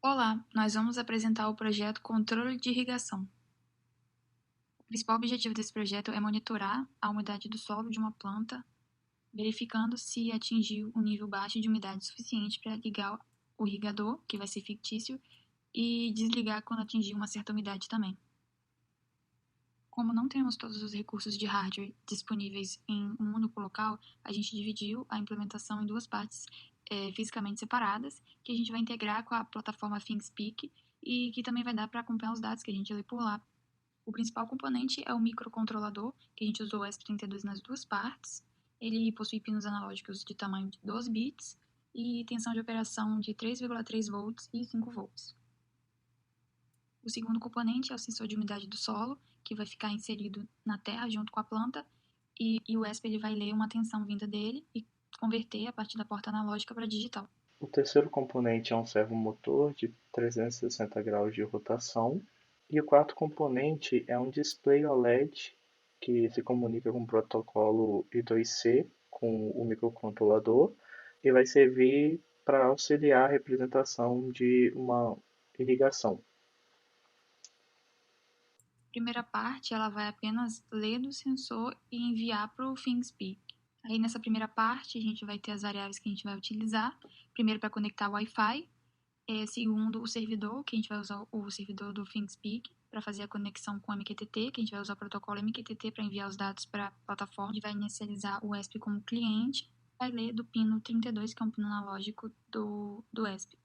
Olá, nós vamos apresentar o projeto Controle de Irrigação. O principal objetivo desse projeto é monitorar a umidade do solo de uma planta, verificando se atingiu um nível baixo de umidade suficiente para ligar o irrigador, que vai ser fictício, e desligar quando atingir uma certa umidade também. Como não temos todos os recursos de hardware disponíveis em um único local, a gente dividiu a implementação em duas partes fisicamente separadas, que a gente vai integrar com a plataforma ThinkSpeak e que também vai dar para acompanhar os dados que a gente lê por lá. O principal componente é o microcontrolador, que a gente usou o ESP32 nas duas partes. Ele possui pinos analógicos de tamanho de 12 bits e tensão de operação de 3,3 volts e 5 volts. O segundo componente é o sensor de umidade do solo, que vai ficar inserido na terra junto com a planta, e o ESP ele vai ler uma tensão vinda dele e converter a partir da porta analógica para digital. O terceiro componente é um servomotor de 360 graus de rotação. E o quarto componente é um display OLED que se comunica com o protocolo I2C com o microcontrolador e vai servir para auxiliar a representação de uma irrigação. A primeira parte ela vai apenas ler do sensor e enviar para o ThinkSpeak. Aí nessa primeira parte a gente vai ter as variáveis que a gente vai utilizar. Primeiro para conectar o Wi-Fi, segundo o servidor, que a gente vai usar o servidor do ThinkSpeak para fazer a conexão com o MQTT, que a gente vai usar o protocolo MQTT para enviar os dados para a plataforma, e vai inicializar o ESP como cliente, vai ler do pino 32, que é um pino analógico do ESP.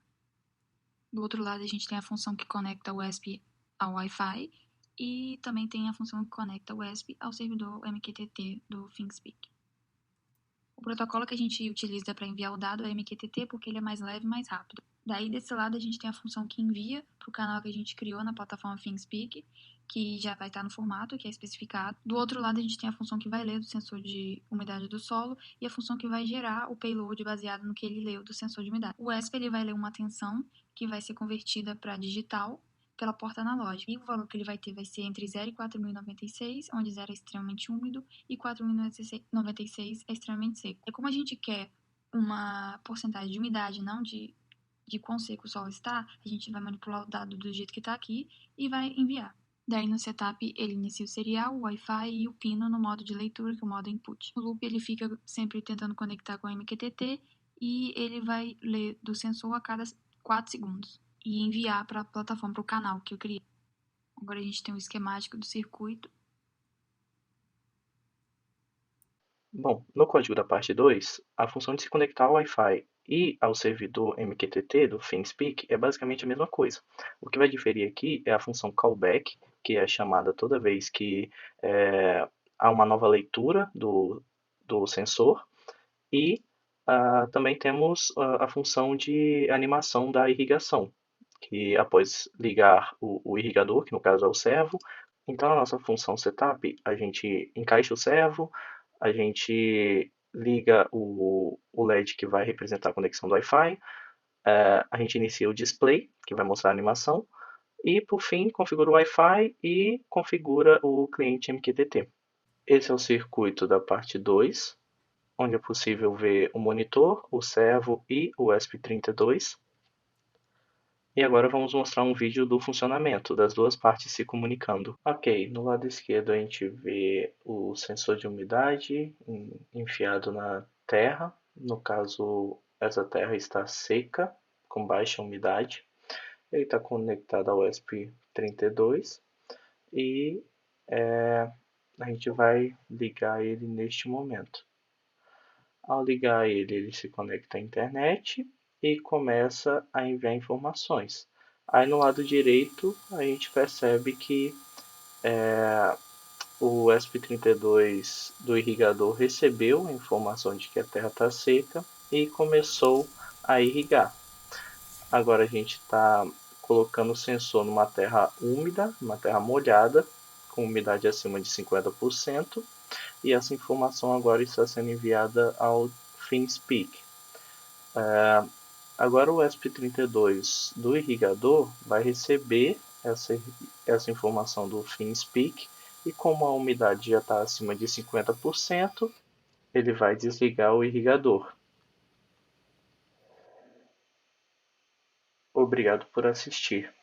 Do outro lado a gente tem a função que conecta o ESP ao Wi-Fi e também tem a função que conecta o ESP ao servidor MQTT do ThinkSpeak. O protocolo que a gente utiliza para enviar o dado é MQTT porque ele é mais leve e mais rápido. Daí, desse lado, a gente tem a função que envia para o canal que a gente criou na plataforma ThinkSpeak, que já vai estar no formato que é especificado. Do outro lado, a gente tem a função que vai ler do sensor de umidade do solo e a função que vai gerar o payload baseado no que ele leu do sensor de umidade. O ESP ele vai ler uma tensão que vai ser convertida para digital pela porta analógica. E o valor que ele vai ter vai ser entre 0 e 4.096, onde 0 é extremamente úmido e 4.096 é extremamente seco. E como a gente quer uma porcentagem de umidade, não de quão seco o solo está, a gente vai manipular o dado do jeito que está aqui e vai enviar. Daí no setup ele inicia o serial, o Wi-Fi e o pino no modo de leitura, que é o modo input. No loop ele fica sempre tentando conectar com o MQTT e ele vai ler do sensor a cada 4 segundos e enviar para a plataforma, para o canal que eu criei. Agora a gente tem o esquemático do circuito. Bom, no código da parte 2, a função de se conectar ao Wi-Fi e ao servidor MQTT do ThinkSpeak é basicamente a mesma coisa. O que vai diferir aqui é a função callback, que é chamada toda vez que há uma nova leitura do sensor, e também temos a função de animação da irrigação, que após ligar o irrigador, que no caso é o servo, então na nossa função setup a gente encaixa o servo, a gente liga o LED que vai representar a conexão do Wi-Fi, a gente inicia o display, que vai mostrar a animação, e por fim configura o Wi-Fi e configura o cliente MQTT. Esse é o circuito da parte 2, onde é possível ver o monitor, o servo e o ESP32. E agora vamos mostrar um vídeo do funcionamento das duas partes se comunicando. Ok, no lado esquerdo a gente vê o sensor de umidade enfiado na terra. No caso, essa terra está seca, com baixa umidade. Ele está conectado ao ESP32 e a gente vai ligar ele neste momento. Ao ligar ele, ele se conecta à internet e começa a enviar informações. Aí no lado direito a gente percebe que o ESP32 do irrigador recebeu a informação de que a terra está seca e começou a irrigar. Agora a gente está colocando o sensor numa terra úmida, numa terra molhada, com umidade acima de 50%, e essa informação agora está sendo enviada ao ThinkSpeak. Agora o ESP32 do irrigador vai receber essa informação do ThinkSpeak e como a umidade já está acima de 50%, ele vai desligar o irrigador. Obrigado por assistir.